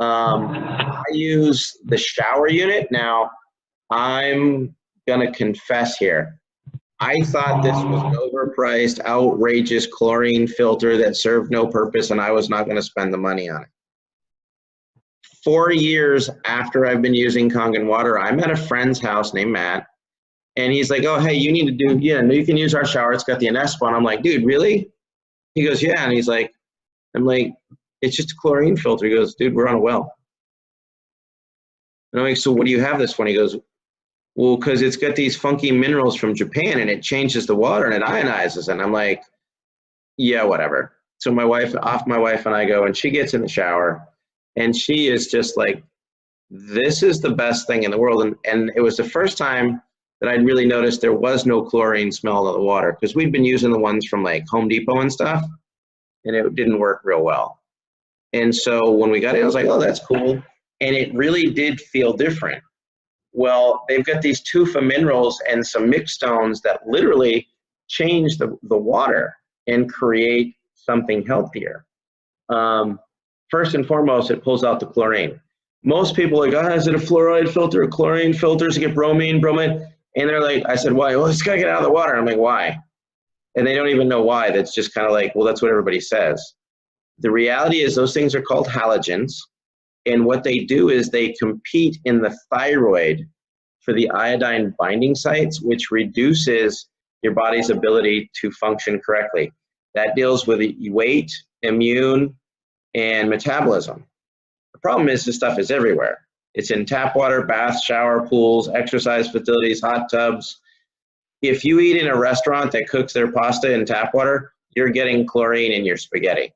I use the shower unit. Now, I'm gonna confess here. I thought this was an overpriced, outrageous chlorine filter that served no purpose, and I was not gonna spend the money on it. 4 years after I've been using Kangen Water, I'm at a friend's house named Matt, and he's like, oh, hey, you need to do, yeah, no, you can use our shower. It's got the Anespa. And I'm like, dude, really? He goes, yeah. And he's like, I'm like, it's just a chlorine filter. He goes, dude, we're on a well. And I'm like, so what do you have this one? He goes, well, because it's got these funky minerals from Japan and it changes the water and it ionizes. And I'm like, yeah, whatever. So my wife and I go, and she gets in the shower and she is just like, this is the best thing in the world. And it was the first time that I'd really noticed there was no chlorine smell of the water, because we've been using the ones from like Home Depot and stuff, and it didn't work real well. And so when we got it, I was like, oh, that's cool. And it really did feel different. Well, they've got these tufa minerals and some mixed stones that literally change the water and create something healthier. First and foremost, it pulls out the chlorine. Most people are like, oh, is it a fluoride filter, a chlorine filter? Does it get bromine? And they're like, I said, why? Well, it's gotta get out of the water. I'm like, why? And they don't even know why. That's just kind of like, well, that's what everybody says. The reality is those things are called halogens. And what they do is they compete in the thyroid for the iodine binding sites, which reduces your body's ability to function correctly. That deals with weight, immune, and metabolism. The problem is this stuff is everywhere. It's in tap water, baths, shower, pools, exercise facilities, hot tubs. If you eat in a restaurant that cooks their pasta in tap water, you're getting chlorine in your spaghetti.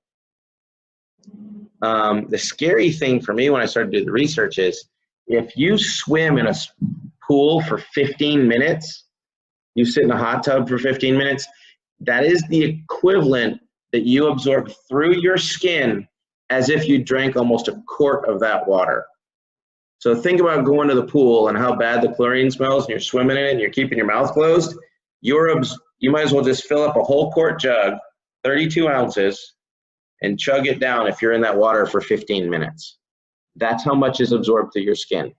The scary thing for me when I started to do the research is if you swim in a pool for 15 minutes, you sit in a hot tub for 15 minutes, that is the equivalent that you absorb through your skin as if you drank almost a quart of that water. So think about going to the pool and how bad the chlorine smells, and you're swimming in it and you're keeping your mouth closed. You might as well just fill up a whole quart jug, 32 ounces, and chug it down if you're in that water for 15 minutes. That's how much is absorbed through your skin.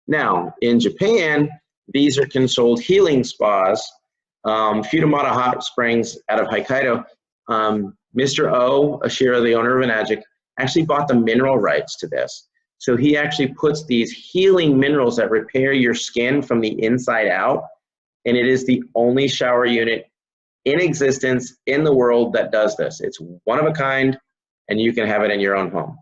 Now, in Japan, these are controlled healing spas. Futamata Hot Springs out of Hokkaido, Mr. O, Ashira, the owner of Enagic, actually bought the mineral rights to this. So he actually puts these healing minerals that repair your skin from the inside out, and it is the only shower unit in existence in the world that does this. It's one of a kind, and you can have it in your own home.